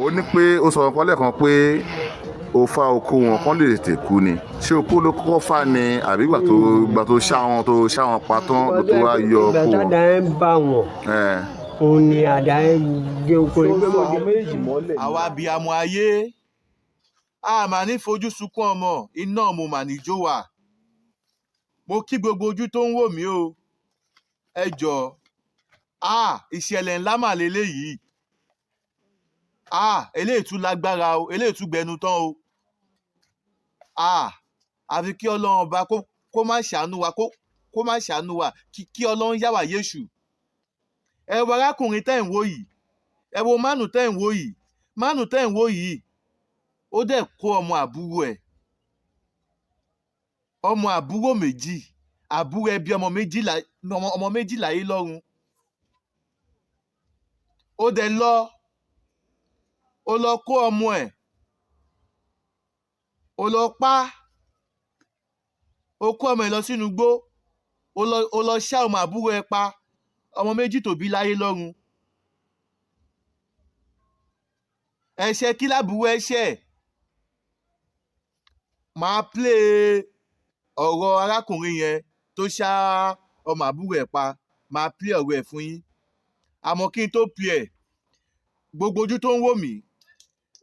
ó ní pé ó sọ nǹkan lẹ́ẹ̀kan pé ó fa oko wọn kán lè tètè kú ni ṣé oko ló kọ́kọ́ fà ni àbí ìgbà tó ṣá wọn pa tán ló tó wá yọ oko wọn. ìgbà tá a ń bá wọn òun ni àdá ń gé oko yìí. àwa abiyamọ ayé a máa ní fojú sunkún ọmọ iná mo mà ní jó wà mo kí gbogbo ojú tó ń wò mí o ẹ jọ ìṣẹ̀lẹ̀ ńlá mà lélẹ́yìí eléyìí tún lágbára o eléyìí tún gbẹnu tán o àfi kí ọlọ́run ọba kó má ṣàánú wa kó má ṣàánú wa kí ọlọ́run yà wá yéṣù. ẹ wo arákùnrin tẹ́ ń wò yìí ẹ wo mánù tẹ́ ń wò yìí mánù tẹ́ ń wò yìí ó dẹ̀ kó ọmọ àbúrò ẹ̀ ọmọ àbúrò méjì àbúrò ẹbí ọmọ méjì láyé lọ́run ó dẹ̀ ó lọ kó ọmọ ẹ̀ ó lọ pa ó kó ọmọ ẹ̀ lọ sínú igbó ó lọ ṣá ọmọ àbúrò ẹ̀ pa ọmọ méjì tó bí láyé lọ́run ẹ̀ṣẹ̀ kí lábúrò ẹ̀ṣẹ̀ máa play ọ̀rọ̀ arákùnrin yẹn tó ṣá ọmọ àbúrò ẹ̀ pa máa play ọ̀rọ̀ ẹ̀ fún yín àmọ́ kí n tó play ẹ̀ gbogbo ojú tó ń wò mí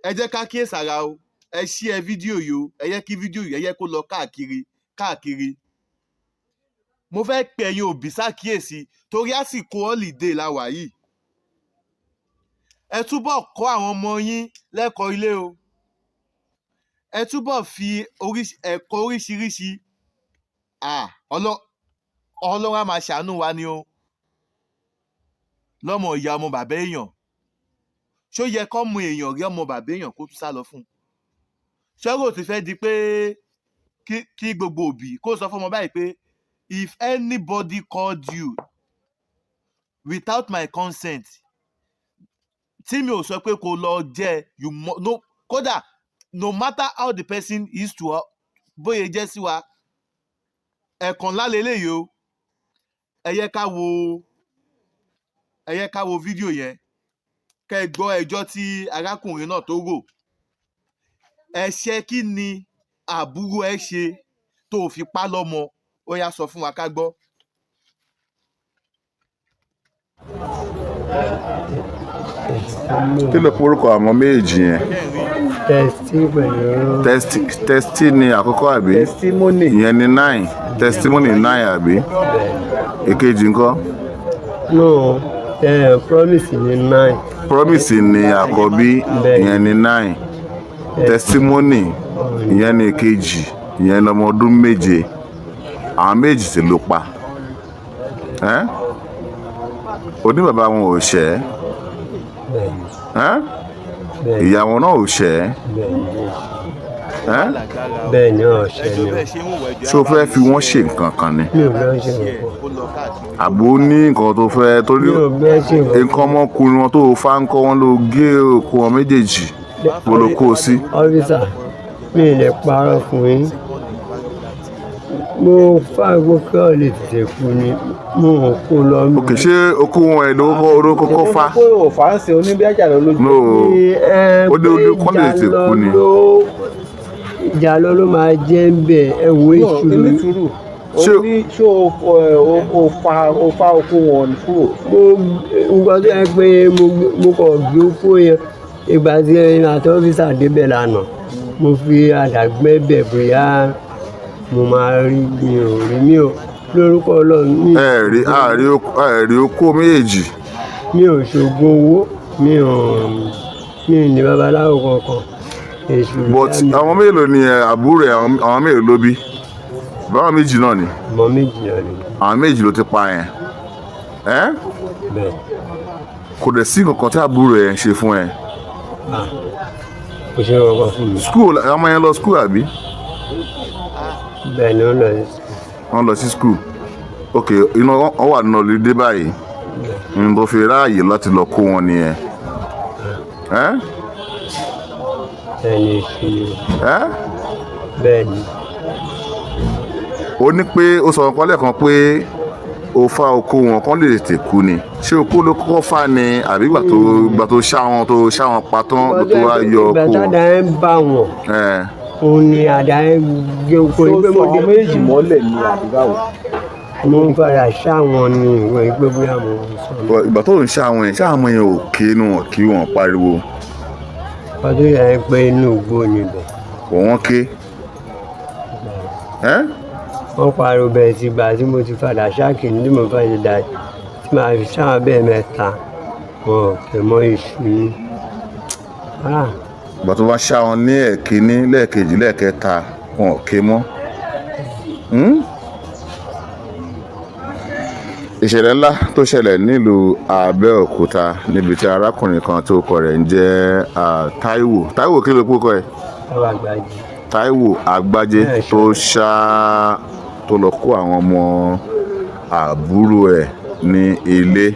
ẹ jẹ́ ká kíyèsára o ẹ share fídíò yìí o ẹ yẹ kí fídíò yìí ẹ yẹ kó lọ káàkiri mo fẹ́ pè ẹ̀yin òbí ṣàkíyèsí torí àsìkò holiday la wà yìí ẹ túbọ̀ kọ́ àwọn ọmọ yín lẹ́kọ̀ọ́ ilé o ẹ túbọ̀ fi ẹ̀kọ́ oríṣiríṣi ọlọ́run á máa ṣàánú wa ni o lọ́mọ ìyá ọmọ bàbá èèyàn ṣó yẹ kọ́ mú èèyàn rí ọmọ bàbá èèyàn kó tún sá lọ fún un ṣọ́rọ̀ ti fẹ́ di pé kí gbogbo òbí kó sọ fún ọmọ báyìí pé if anybody called you without my consent tí mi ò sọ pé kó lọ jẹ kódà no matter how the person is to bóyá jẹ́ sí wa ẹ̀kan lálẹ́lẹ́yìí o ẹ yẹ ká wo fídíò yẹn kẹ́ ẹ gbọ́ ẹjọ́ tí arákùnrin náà tó rò ẹ̀ṣẹ̀ kí ni àbúrò ẹ ṣe tó fi pa lọ́mọ ó yá sọ fún wa ká gbọ́. kí ló porúkọ àwọn méjì yẹn. testi ni àkọ́kọ́ àbí ìyẹn ni 9 testimony 9 àbí èkejì ńkọ́. no promise ni 9. promise ni àkọ́bí ìyẹn ni 9 testimony ìyẹn ni èkejì ìyẹn ni ọmọ ọdún 7 àwọn méjì sì ló pa oní bàbá wọn ò ṣẹ̀ ìyá wọn náà ò ṣẹ̀ bẹ́ẹ̀ ni ọ̀ṣẹ́ ni ṣé o fẹ́ fi wọ́n ṣe nǹkan kan ni mi ò fẹ́ ṣe nǹkan àbò ní nǹkan tó fẹ́ torí nǹkan ọmọkùnrin wọn tó fa ń kọ́ wọn ló gé òkú wọn méjèèjì bó ló kó o sí. ọ́fíìsà mi ì lè parọ́ fún yín mo fàgbọ́ kí ọ lè tètè kú ni mo ò kó lọ. òkè ṣé okú wọn ẹ̀ ló kọ́kọ́ fa. kó o fà á sí oníbíàjà lọ lójú. ó dé ojú kọ́ lè tètè kú ni. ìjà ló máa jẹ́ ń bẹ̀ ẹ wo ìṣòro. ṣé o fa okú wọn kúrò. nǹkan tó yẹ pé mo kàn gbé okó yẹn ìgbà tí ẹni àti ọ́fíìsà débẹ̀ lánàá mo fi àdàgbẹ́ bẹ̀ bóyá mo máa rí mi ò lórúkọ ọlọ́run. ẹ̀rí okó méjèèjì. mi ò ṣògùn owó mi ò ní babaláwo kankan. but àwọn mélòó ni àbúrò àwọn mélòó ló bí báwọn méjì náà ni. ọmọ méjì náà ni. àwọn méjì ló ti pa yẹn. bẹ́ẹ̀. kò dẹ̀ sí nǹkan tí àbúrò ẹ̀ ń ṣe fún ẹ. kò ṣe kankan fún mi. school ọmọ yẹn lọ school àbí. bẹ́ẹ̀ ni wọ́n lọ sí school. wọ́n lọ sí school ok iná wọn wà nínú olùdé báyìí n tó fi ráàyè láti lọ kó wọn nìyẹn. ẹni ìṣòro. bẹ́ẹ̀ ni. ó ní pé ó sọ nǹkan lẹ́ẹ̀kan pé o fa oko wọn kán lè tètè kú ni ṣé oko ló kọ́kọ́ fà ni àbí ìgbà tó ṣá wọn pa tán ló tó wá yọ ìgbà oko tádà ẹ̀ ń bá wọn wọn. òun ni àdá ẹ̀ gé oko ṣé ní ó pé sọ mo àwọn dé méjì mọ́lẹ̀ ní àdúrà o. mo ń padà ṣá wọn ní ìwọ̀n ìgbé bóyá mo ń sọ. ìgbà tó ń ṣá wọn yẹn ò ké inú wọn kí wọn pariwo ọdún yẹn pé inú igbó níbẹ̀. wọ́n ké. wọ́n pariwo bẹ́ẹ̀ ti gbà tí mo ti padà ṣáàkì ní mo fẹ́ ṣe dà tí màá fi ṣáà bẹ́ẹ̀ mẹ́ta wọn ò kè mọ́ iṣu ní. ìgbà tó bá ṣá wọn ní ẹ̀kíní lẹ́ẹ̀kejì lẹ́ẹ̀kẹta wọn ò ké mọ́. ìṣẹ̀lẹ̀ ńlá tó ṣẹlẹ̀ nílùú Abẹ́òkúta níbi tí arákùnrin kan tó kọ rẹ̀ ń jẹ́ Táíwò kí ló kó ẹ̀ Táíwò Àgbájé tó lọ kó àwọn ọmọ àbúrò ẹ̀ ní ilé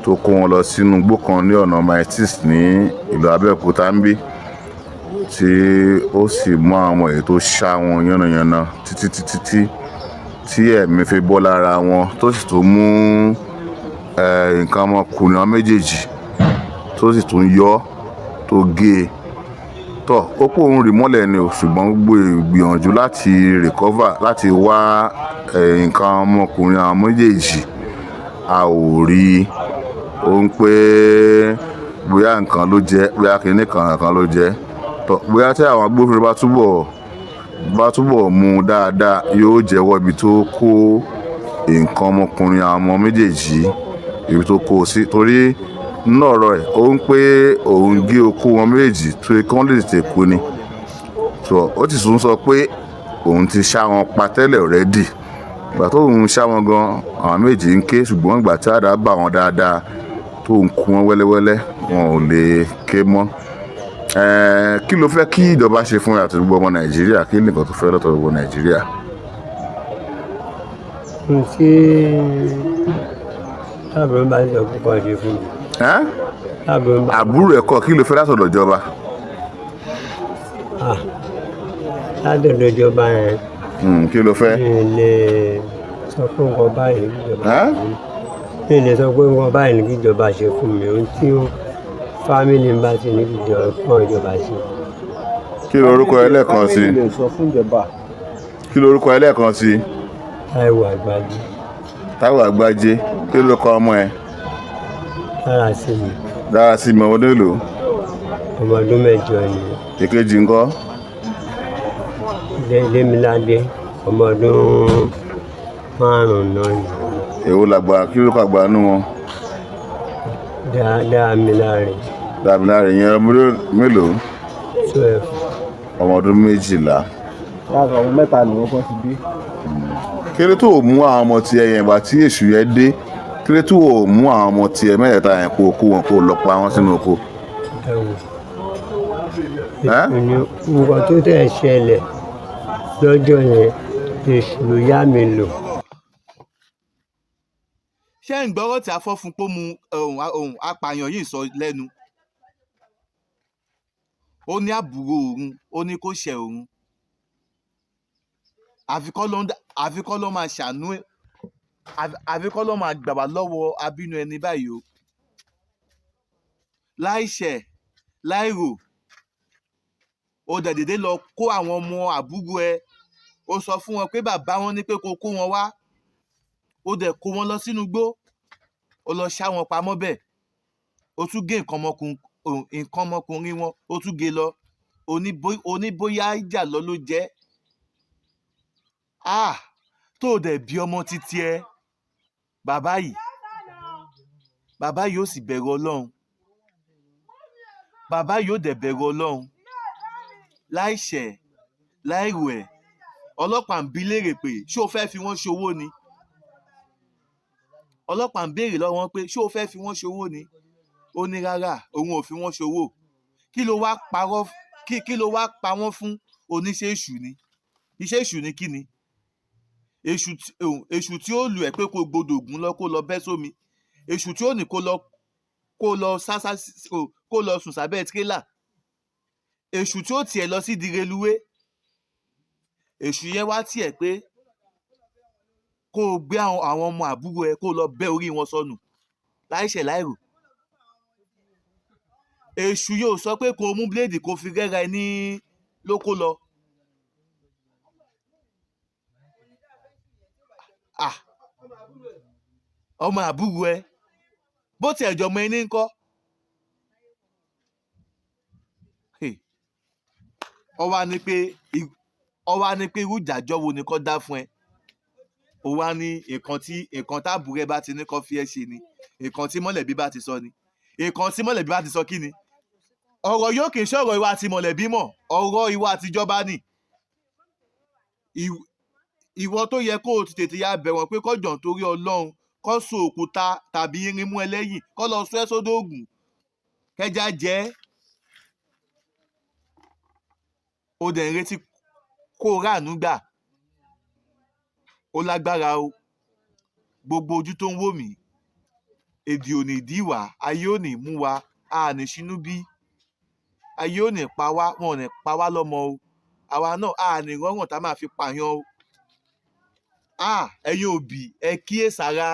tó kó wọn lọ sínú igbó kan ní ọ̀nà Maitis ní ìlú Abẹ́òkúta ń bí tí ó sì mú àwọn ọmọ èyí tó ṣá wọn yánnayànna títí tí ẹ̀mí fi bọ́ lára wọn tó sì tún mú nǹkan ọmọkùnrin wọn méjèèjì tó sì tún yọ tó gé e tọ́ ó pò ń rì mọ́lẹ̀ ni o ṣùgbọ́n gbogbo ìgbìyànjú láti recover láti wá nǹkan ọmọkùnrin àwọn méjèèjì a ò rí i ó ń pé bóyá nǹkan ló jẹ́ bóyá kìíní kan ló jẹ́ tọ́ bóyá tí àwọn agbófinró bá túbọ̀ mú un dáadáa yóò jẹ́wọ́ ibi tó kó nǹkan ọmọkùnrin àwọn ọmọ méjèèjì ibi tó kó o sí torí nínú ọ̀rọ̀ ẹ̀ ó ń pé òun gé okó wọn méjèèjì tó kí wọ́n lè tètè kú ni ó ti tún sọ pé òun ti ṣá wọn pa tẹ́lẹ̀ already ìgbà tó ń ṣá wọn gan àwọn méjì ń ké ṣùgbọ́n ìgbà tí àdá bá wọn dáadáa tó ń kú wọn wẹ́lẹ́wẹ́lẹ́ wọn ò lè ké mọ́. Kí ló fẹ́ kí ìjọba ṣe fún àti gbogbo ọmọ Nàìjíríà kí nìkan tó fẹ́ lọ́tọ̀ gbogbo Nàìjíríà. tí tábìlì bá ṣe púpọ̀ ṣe fún mi. àbúrò ẹ̀kọ́ kí ló fẹ́ látọ̀dọ̀ ìjọba. látọ̀dọ̀ ìjọba yẹn. kí ló fẹ́. mi lè sọ pé nǹkan báyìí ní ìjọba mi lè sọ pé nǹkan báyìí ní ìjọba ṣe fún mi ohun tí fámìlì ń bá ti ní ìjọba ṣe. kí lorúkọ ẹlẹ́ẹ̀kan sí. fámìlì lè sọ fún ìjọba. kí lorúkọ ẹlẹ́ẹ̀kan sí. Táíwò Àgbájé. Táíwò Àgbájé kí lorúkọ ọmọ ẹ. Dárasími ọmọdé lò. ọmọ ọdún 8 ni. èkejì ńkọ́. Lémiládé ọmọ ọdún 5 náà ni. èwo làgbà kí lorúkọ àgbà nínú wọn. Dámiláre yẹn ọmọdé mélòó. 12. ọmọ ọdún 12. láàrin ọmọ 3 ni wọ́n kọ́ ti bí. kéré tó mú àwọn ọmọ tiẹ̀ yẹn bá tí èṣù yẹn dé kéré tó mú àwọn ọmọ tiẹ̀ mẹ́tẹ̀ẹ̀ta yẹn kó wọn kó lọ pa wọn sínú oko. nǹkan tó tẹ̀ ṣẹlẹ̀ lọ́jọ́ yẹn èṣù ló yá mi lò. ṣé ń gbọ́rọ̀ tí afọ́fun pó mu ohun apààyàn yìí sọ lẹ́nu ó ní àbúrò òun ó ní kó ṣe òun àfikọ́ ló máa ṣàánú àfikọ́ ló máa gbà wá lọ́wọ́ abínú ẹni báyìí o láìṣẹ̀ láìrò ó dẹ̀dẹ̀dẹ̀ lọ kó àwọn ọmọ àbúrò ẹ ó sọ fún wọn pé bàbá wọn ní pé kó kó wọn wá ó dẹ̀ kó wọn lọ sínú igbó ó lọ ṣá wọn pamọ́ bẹ́ẹ̀ ó tún gé nǹkan ọmọkùnrin wọn ó tún gé lọ oníbóyá ìjà lọ ló jẹ́ tó dẹ̀ bí ọmọ títí ẹ bàbá yìí ó sì bẹ̀rù Ọlọ́run bàbá yìí ó dẹ̀ bẹ̀rù Ọlọ́run láìṣẹ̀ láìrò ẹ̀ ọlọ́pàá ń bi léèrè pé ṣé o fẹ́ fi wọ́n ṣòwò ni ọlọ́pàá ń béèrè lọ́wọ́ wọn pé ṣé o fẹ́ fi wọ́n ṣòwò ni ó ní rárá òun ò fi wọ́n ṣòwò kí ló wá pa wọ́n fún oníṣẹ́ èṣù ni iṣẹ́ èṣù ni kí ni èṣù tí ó lù ẹ́ pé kó gbọdọ̀ ògùn lọ kó lọ bẹ́ sómi èṣù tí ó ní kó lọ sùn sábẹ́ tírélà èṣù tí ó tiẹ̀ lọ sí di reluwé èṣù yẹn wá tiẹ̀ pé kó o gbé àwọn ọmọ àbúrò ẹ kó o lọ bẹ́ orí wọn sọnù láìṣẹ̀ láìrò. Èṣù yóò sọ pé kó o mú bíléèdì kó o fi rẹ́ra ẹ ní lóko lọ. Ọmọ àbúrò ẹ bó tiẹ̀ jọ ọmọ ẹni ń kọ́. Ó wá ní pé irú ìjàjọ́ wo ni kò dá fún ẹ. Ó wá ní nǹkan táàbùrẹ́ bá ti ní kó fi ẹ́ ṣe ni, nǹkan tí mọ̀lẹ́bí bá ti sọ ni. Nǹkan tí mọ̀lẹ́bí bá ti sọ kí ni? Ọ̀rọ̀ yóò kì í ṣọ̀rọ̀ ìwà àti mọ̀lẹ́bí mọ̀, ọ̀rọ̀ ìwà àtijọba ni. Ìwọ tó yẹ kó o ti tètè ya bẹ̀wọ̀n pé kọ́jọ̀ nítorí Ọlọ́run kó so òkúta tàbí irin mú ẹ lẹ́yìn kó lọ sọ ẹ́ sódò ògùn kẹjá jẹ́. Ó dẹ̀ ń retí kó o ráàánú gbà. Ó lágbára o. Gbogbo ojú tó ń wò mí, èdè ò ní dí wá, ayé ò ní mú wa, a ní ṣínú bí. Ayé ò ní pa wá, wọn ò ní pa wá lọ́mọ o. Àwa náà a ní rọ́rùn tá máa fi pààyàn o. Ẹ̀yin òbí ẹ kíyèsára.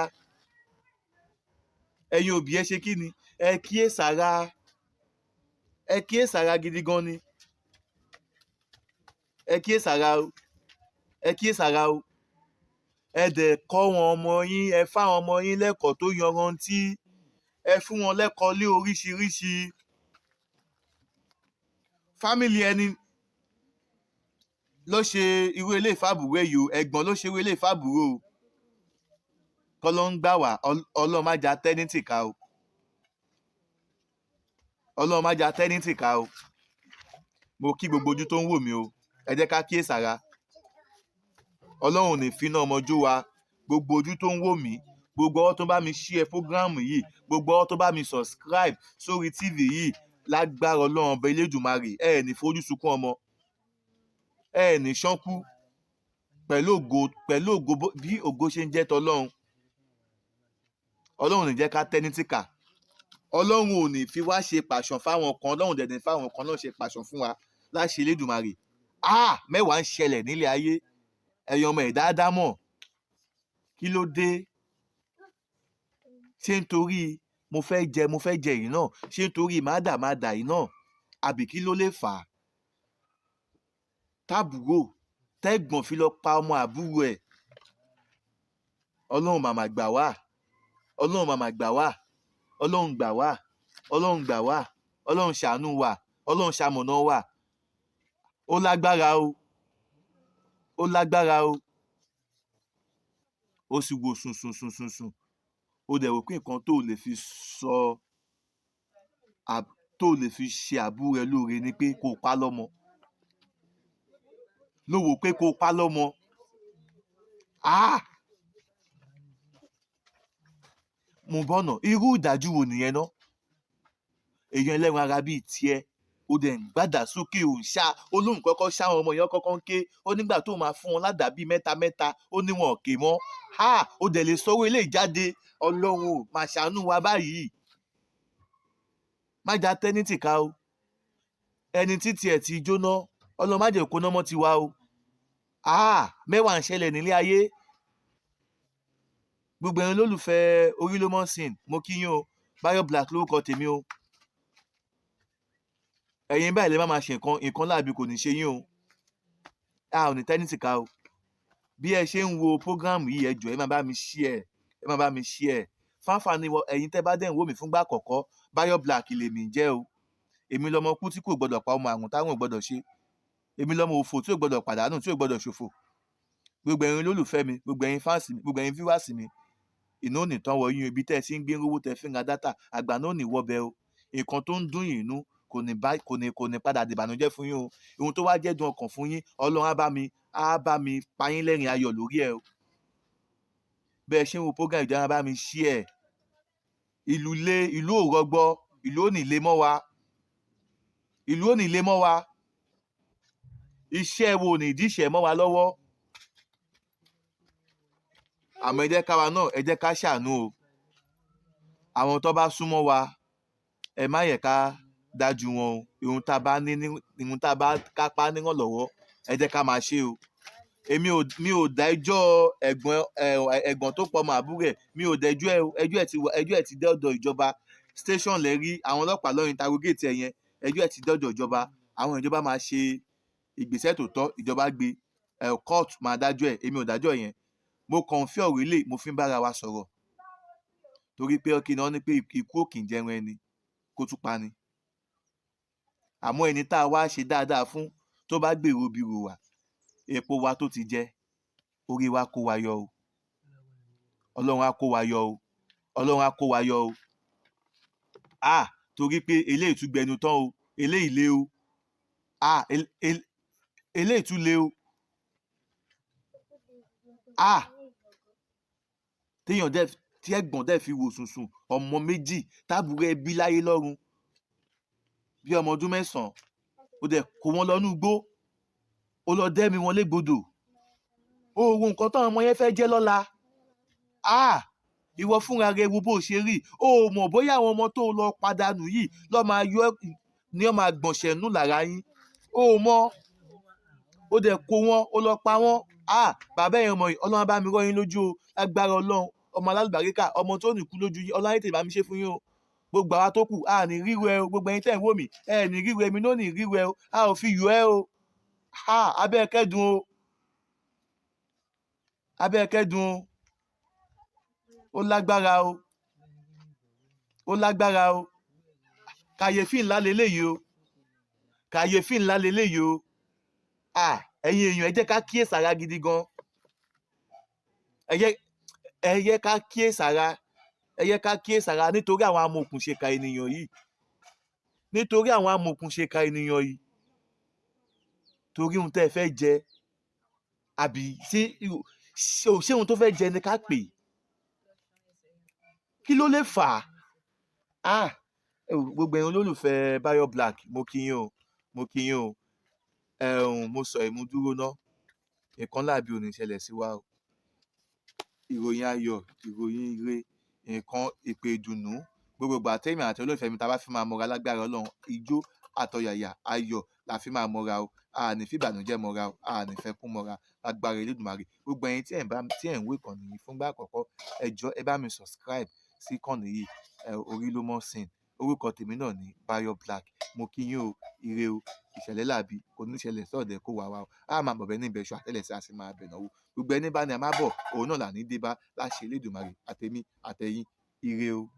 Ẹ̀yin òbí ẹ ṣe kí ni? Ẹ kíyèsára. Ẹ kíyèsára gidi gan ni. Ẹ kíyèsára o. Ẹ kíyèsára o. Ẹ dẹ̀ kọ́ wọn ọmọ yín, ẹ fáwọn ọmọ yín lẹ́kọ̀ọ́ tó yanrantí. Ẹ fún wọn lẹ́kọ̀ọ́ lé oríṣiríṣi. Fámìlì ẹni ló ṣe irú ilé ìfàbùrẹ́ yìí o, ẹ̀gbọ́n ló ṣe irú ilé ìfàbùrẹ́ o. Kọ́ ló ń gbà wá, Ọlọ́run má jà tẹ́nítì ká o. Ọlọ́run má jà tẹ́nítì ká o. Mo kí gbogbo ojú tó ń wò mí o, ẹ jẹ́ ká kíyèsára. Ọlọ́run ò ní finá ọmọ jó wa. Gbogbo ojú tó ń wò mí, gbogbo ọwọ́ tó bá mi share fógráàmù yìí, gbogbo ọwọ́ tó bá mi subscribe sórí TV yìí, lágbára Ọlọ́run ọba Elédùmarè, ẹ ní fojú sunkún ọmọ. Ẹ ní ṣánkú pẹ̀lú ògo bí ògo ṣe ń jẹ́ tọlọ́run. Ọlọ́run ò ní jẹ́ ká tẹ́nítì ká. Ọlọ́run ò ní fi wá ṣe pàṣán fáwọn kan, Ọlọ́run dẹ̀ ní fáwọn kan náà ṣe pàṣán fún wa láṣẹ Elédùmarè. Mẹ́wàá ń ṣẹlẹ̀ nílé ayé. Ẹ̀yin ọmọ ẹ̀dá Ádámọ̀, kí ló dé? Ṣé nítorí mo fẹ́ jẹ yìí náà? Ṣé nítorí mádà yìí náà? Àbí kí ló lè fà á? Tábùrò tẹ́gbọ̀n fi lọ pa ọmọ àbúrò ẹ̀. Ọlọ́run màmá gbà wá. Ọlọ́run màmá gbà wá. Ọlọ́run gbà wá. Ọlọ́run gbà wá. Ọlọ́run ṣàánú wa. Ọlọ́run ṣamọ̀nà wa. Ó lágbára o. Ó lágbára o. Ó sì wo sùn. Ó dẹ̀ wò pé nǹkan tó lè fi ṣe àbúrò ẹ lóore ni pé kó pa lọ́mọ. Ló wò pé kó pa lọ́mọ. Mo bọ́nà irú ìdájú wo nìyẹn ná? Èèyàn ẹlẹ́ran ara bíi tiẹ̀, ó dẹ̀ ń gbàdà sókè ò ń ṣá. Olóhùn kọ́kọ́ ṣá àwọn ọmọ yẹn kọ́kọ́ ń ké. Ó nígbà tó máa fún wọn ládàá bíi mẹ́ta, ó ní wọn ò ké mọ́. Ó dẹ̀ lè sọ́wọ́ ilé ìjáde. Ọlọ́run ò máa ṣàánú wa báyìí. Má jà tẹ́nítì ká o. Ẹni títí ẹ̀ ti jóná, Ọlọ́run má jẹ́ kó ná mọ́ tiwa o. Mẹ́wàá ń ṣẹlẹ̀ nílé ayé. Gbogbo ẹ̀yin olólùfẹ́ Oriyomi, mo kí yín o. Báyọ̀ Black lórúkọ tèmi o. Ẹ̀yin báyìí lè má máa ṣe nǹkan láàbí kò ní ṣe yín o. Ò ní tẹ́nítì ká o. Bí ẹ ṣe ń wo prógráàmù yìí, ẹ jọ̀ọ́ ẹ máa bá mi share. Ẹ máa bá mi share. Fáfàní ẹ̀yin tẹ́ bá dẹ̀ ń wò mí fúngbà àkọ́kọ́, Báyọ̀ Black lèmi ń jẹ́ o. Èmi lọmọ kú tí kò gbọdọ̀ pa ọmọ àrùn táwọn ò gbọdọ̀ ṣe. Èmi lọmọ òfò tí ò gbọdọ̀ pàdánù tí ò gbọdọ̀ ṣòfò. Gbogbo ẹ̀yin olólùfẹ́ mi, gbogbo ẹ̀yin fáǹsì mi, gbogbo ẹ̀yin fíwàsì mi, iná ò ní tán wọ yín ibi tẹ́ ẹ ti ń gbé rówó tẹ́ fi ń ra dátà, àgbà náà ò ní wọ́bẹ̀ o. Nǹkan tó ń dùn yín inú kò ní padà dìbànújẹ́ fún yín o. Ohun tó wá jẹ́ dùn ọkàn fún yín, Ọlọ́run á bá mi pa yín lẹ́rìn ayọ̀ lórí ẹ̀ o. Bẹ́ẹ̀ ṣé ń wo program ìjọba bá mi share. Ìlú ò rọgbọ, ìlú ò ní lé mọ́ wa. Ìlú ò ní lé mọ́ wa. Iṣẹ́ wo ní ìdíṣẹ́ mọ́ wa lọ́wọ́. Àmọ́ ẹ jẹ́ ká wa náà, ẹ jẹ́ ká ṣàánú o. Àwọn tó bá súnmọ́ wa, ẹ má yẹ ká dájú wọn o. Ihun tá a bá kápá nírànlọ́wọ́, ẹ jẹ́ ká máa ṣe o. mi ò dá ẹjọ́ ẹ̀gbọ́n tó pọ̀ mọ́ àbúrò ẹ̀, mi ò dá ẹjọ́ ẹ̀ ti dé ọ̀dọ̀ ìjọba station lẹ́rí àwọn ọlọ́pàá lọ́ọ́ interrogate ẹ̀ yẹn, ẹjọ́ ẹ̀ ti dé ọ̀dọ̀ ìjọba, àwọn ìjọba máa ṣe ìgbésẹ̀ tó tọ́, ìjọba gbé court máa dájọ́ ẹ̀, èmi ò dájọ́ yẹn. Mo kàn fi ọ̀rọ̀ ilé mo fi ń bára wa sọ̀rọ̀ torí pé ọkì náà ní pé ikú ò kì í jẹun ẹni kó tún pa ni. Àmọ́ ẹni tá a wá ṣe dáadáa fún tó bá gbèrò bí ro wà, epo wa tó ti jẹ, orí wa kó wa yọ o. Ọlọ́run á kó wa yọ o. Ọlọ́run á kó wa yọ o. Torí pé eléyìí tún gbẹnu tán o, eléyìí lé o. Eléyìí tún lé o. Tí ẹ̀gbọ́n dẹ̀ fi wò sùnsùn ọmọ méjì tábùrú ẹbí láyé lọ́run bí ọmọ ọdún 9 ó dẹ̀ kó wọn lọ́nú igbó ó lọ dẹ́mi wọn légbodò. Wo nǹkan táwọn ọmọ yẹn fẹ́ jẹ́ lọ́la. Ìwọ fúnra rẹ wo bó ṣe rí, o mọ̀ bóyá àwọn ọmọ tó lọ padànù yìí lọ́ máa yọ ní ọ máa gbọ̀nsẹ̀ nù lára yín, o mọ̀. Ó dẹ̀ kó wọn ó lọ pa wọn. Bàbá ẹ̀yàn ọmọ yìí Ọlọ́run bá mi rọ́ yín lójú o, lágbára Ọlọ́run, ọmọ alálùbáríkà, ọmọ tó ní kú lójú yín, Ọlọ́run tèmi bá mi ṣe fún yín o. Gbogbo àwa tó kù ní ríru ẹ o, gbogbo ẹ̀yin tẹ́ ń wò mí ní ríru ẹ, mi náà ní ríru ẹ o, a ò fi yọ ẹ o. Abẹ́ kẹ́dùn o, abẹ́ kẹ́dùn o, ó lágbára o, ó lágbára o. Kàyéfì ńlá leléyìí o, kàyéfì ńlá leléyìí o. Ẹ̀yin èèyàn ẹ jẹ́ ká kíyèsára gidi gan. Ẹ yẹ ká kíyèsára nítorí àwọn amòòkùnṣèkà ènìyàn yìí, nítorí àwọn amòòkùnṣèkà ènìyàn yìí, torí ohun tẹ́ ẹ fẹ́ jẹ àbí ṣé ohun tó fẹ́ jẹ ni ká pè, kí ló lè fà á? Gbogbo ẹ̀yin olólùfẹ́ Bayo Black, mo kí yín o, mo kí yín o. Mo sọ ìmúdúró ná, nǹkan láàbí ò ní ṣẹlẹ̀ sí wa o. Ìròyìn ayọ̀, ìròyìn ire, nǹkan ìpè ìdùnnú, gbogbo ìgbà tẹ́mi àti olólùfẹ́ mi ta bá fi máa mọ́ra lágbára Ọlọ́run, ijó àtọ̀yàyà ayọ̀ la fi máa mọ́ra o. A ní fi ìbànújẹ́ mọ́ra o, a ní fẹ́ kún mọ́ra lágbára Elédùmarè. Gbogbo ẹ̀yin tí ẹ̀ ń wò ìkànnì yìí fúngbà àkọ́kọ́, ẹ jọ̀ọ́ ẹ bá mi subscribe sí ìkànnì yìí, Oriyomi Hamzat. Orúkọ tèmi náà ní Bayo Black. Mo kí yín o, ire o, ìṣẹ̀lẹ̀ láàbí kò ní ṣẹlẹ̀ sọ́ọ̀dẹ̀ kó wà wá o. A máa bọ̀bẹ̀ ní ìbẹ̀ṣọ àtẹ́lẹsẹ̀ a sì máa bẹ̀ náwó. Gbogbo ẹni bá ní a máa bọ̀, òun náà là ní dé bá láṣẹ Elédùmarè, àtẹ̀mí àtẹ̀yìn, ire o.